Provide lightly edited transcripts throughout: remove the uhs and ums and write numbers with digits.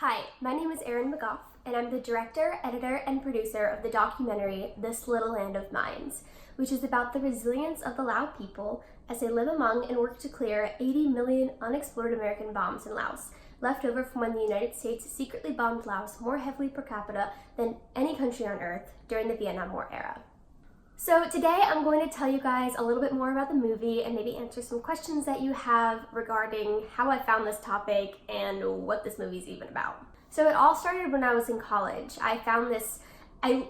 Hi, my name is Erin McGoff, and I'm the director, editor, and producer of the documentary This Little Land of Mines, which is about the resilience of the Lao people as they live among and work to clear 80 million unexploded American bombs in Laos, left over from when the United States secretly bombed Laos more heavily per capita than any country on Earth during the Vietnam War era. So today I'm going to tell you guys a little bit more about the movie and maybe answer some questions that you have regarding how I found this topic and what this movie is even about. So it all started when I was in college. I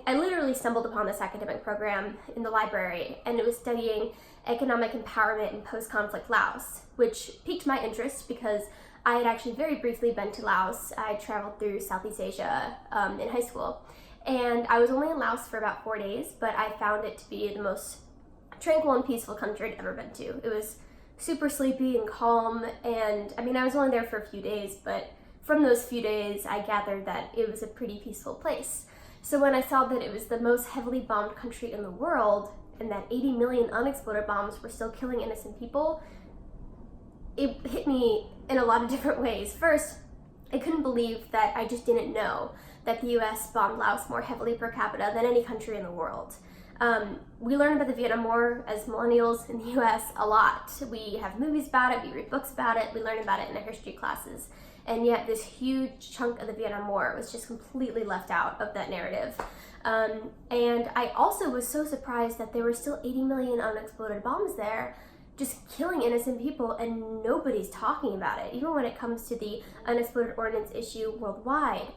literally stumbled upon this academic program in the library, and it was studying economic empowerment in post-conflict Laos, which piqued my interest because I had actually very briefly been to Laos. I traveled through Southeast Asia in high school. And I was only in Laos for about 4 days, but I found it to be the most tranquil and peaceful country I'd ever been to. It was super sleepy and calm, and I was only there for a few days, but from those few days I gathered that it was a pretty peaceful place. So when I saw that it was the most heavily bombed country in the world, and that 80 million unexploded bombs were still killing innocent people, it hit me in a lot of different ways. First, I couldn't believe that I just didn't know that the US bombed Laos more heavily per capita than any country in the world. We learn about the Vietnam War as millennials in the US a lot. We have movies about it, we read books about it, we learn about it in our history classes. And yet this huge chunk of the Vietnam War was just completely left out of that narrative. And I also was so surprised that there were still 80 million unexploded bombs there, just killing innocent people, and nobody's talking about it. Even when it comes to the unexploded ordnance issue worldwide,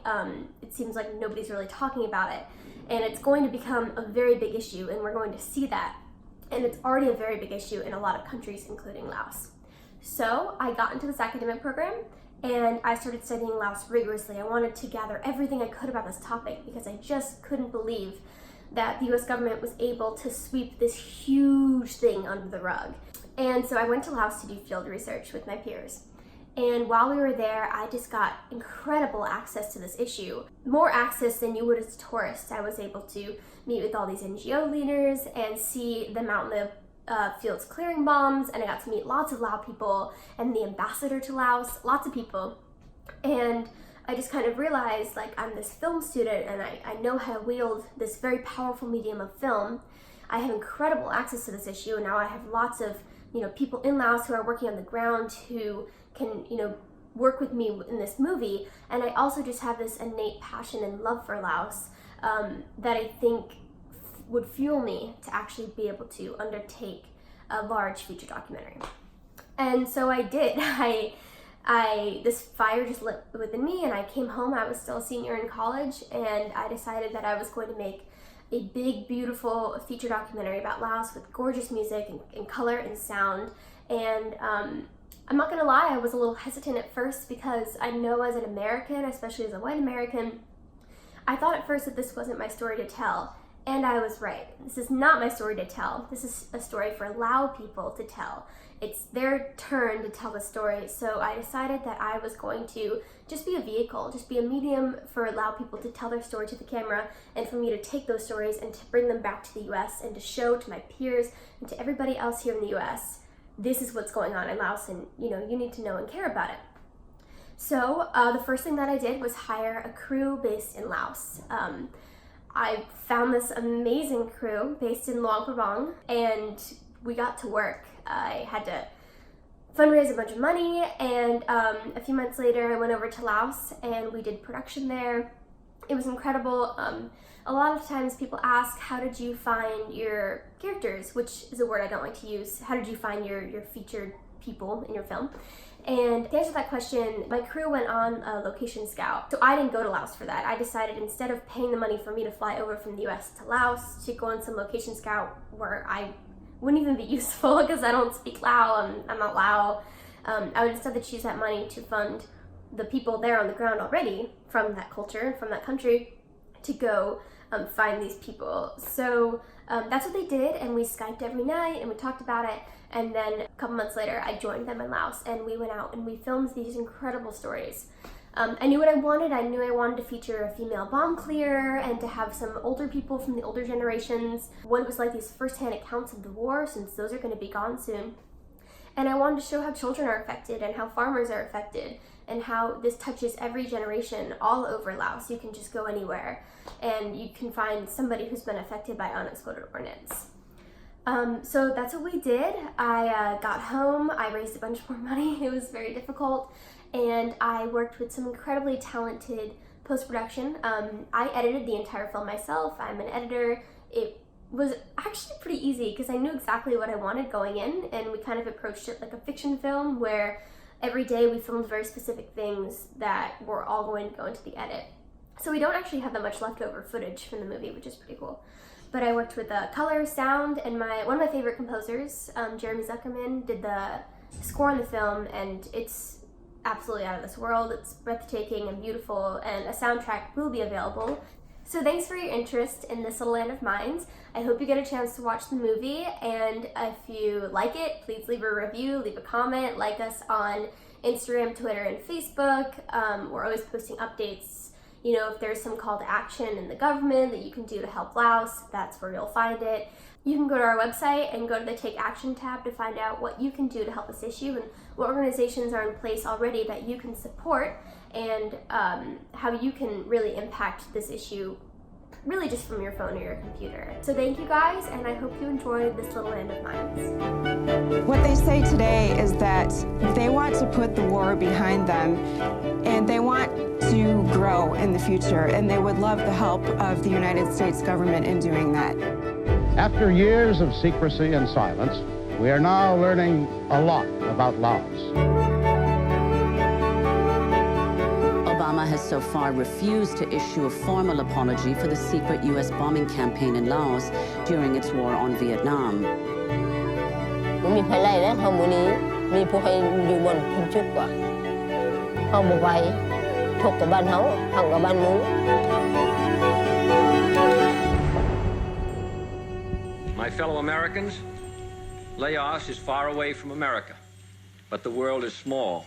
it seems like nobody's really talking about it. And it's going to become a very big issue, and we're going to see that. And it's already a very big issue in a lot of countries, including Laos. So I got into this academic program, and I started studying Laos rigorously. I wanted to gather everything I could about this topic because I just couldn't believe that the US government was able to sweep this huge thing under the rug. And so I went to Laos to do field research with my peers. And while we were there, I just got incredible access to this issue. More access than you would as a tourist. I was able to meet with all these NGO leaders and see them out in the fields clearing bombs, and I got to meet lots of Lao people and the ambassador to Laos, lots of people. And I just kind of realized, like, I'm this film student and I know how to wield this very powerful medium of film. I have incredible access to this issue, and now I have lots of people in Laos who are working on the ground who can, work with me in this movie. And I also just have this innate passion and love for Laos that I think would fuel me to actually be able to undertake a large feature documentary. And so I did. This fire just lit within me, and I came home. I was still a senior in college, and I decided that I was going to make a big, beautiful feature documentary about Laos with gorgeous music and color and sound. And I'm not gonna lie, I was a little hesitant at first because I know as an American, especially as a white American, I thought at first that this wasn't my story to tell. And I was right. This is not my story to tell. This is a story for Lao people to tell. It's their turn to tell the story. So I decided that I was going to just be a vehicle, just be a medium for Lao people to tell their story to the camera, and for me to take those stories and to bring them back to the US and to show to my peers and to everybody else here in the US, this is what's going on in Laos, and you need to know and care about it. So the first thing that I did was hire a crew based in Laos. I found this amazing crew based in Luang Prabang, and we got to work. I had to fundraise a bunch of money, and a few months later I went over to Laos and we did production there. It was incredible. A lot of times people ask, how did you find your characters, which is a word I don't like to use. How did you find your featured people in your film? And to answer that question, my crew went on a location scout. So I didn't go to Laos for that. I decided, instead of paying the money for me to fly over from the US to Laos, to go on some location scout where I wouldn't even be useful because I don't speak Lao, I'm not Lao. I would instead choose that money to fund the people there on the ground already from that culture, from that country, to go find these people. So that's what they did, and we Skyped every night and we talked about it. And then a couple months later, I joined them in Laos, and we went out and we filmed these incredible stories. I knew what I wanted. I knew I wanted to feature a female bomb clearer and to have some older people from the older generations, what it was like, these first-hand accounts of the war, since those are going to be gone soon. And I wanted to show how children are affected and how farmers are affected and how this touches every generation all over Laos. You can just go anywhere and you can find somebody who's been affected by unexploded ordnance. So that's what we did. I got home, I raised a bunch more money. It was very difficult, and I worked with some incredibly talented post-production. I edited the entire film myself. I'm an editor. It was actually pretty easy because I knew exactly what I wanted going in, and we kind of approached it like a fiction film where every day we filmed very specific things that were all going to go into the edit. So we don't actually have that much leftover footage from the movie, which is pretty cool. But I worked with color, sound, and one of my favorite composers, Jeremy Zuckerman, did the score on the film, and it's absolutely out of this world. It's breathtaking and beautiful, and a soundtrack will be available. So thanks for your interest in This Little Land of Mines. I hope you get a chance to watch the movie, and if you like it, please leave a review, leave a comment, like us on Instagram, Twitter, and Facebook. We're always posting updates. You know, if there's some call to action in the government that you can do to help Laos, that's where you'll find it. You can go to our website and go to the Take Action tab to find out what you can do to help this issue and what organizations are in place already that you can support, and how you can really impact this issue really just from your phone or your computer. So thank you guys, and I hope you enjoyed This Little Land of Mines. What they say today is that they want to put the war behind them, and they want to grow in the future, and they would love the help of the United States government in doing that. After years of secrecy and silence, we are now learning a lot about Laos. Obama has so far refused to issue a formal apology for the secret U.S. bombing campaign in Laos during its war on Vietnam. มีภัยไล่แล้วเฮามื้อนี้มีผู้ให้อยู่บนทุกจุดกว่าเฮาบ่ไหวทกกับบ้านเฮาหังกับบ้านมึง My fellow Americans, Laos is far away from America, but the world is small.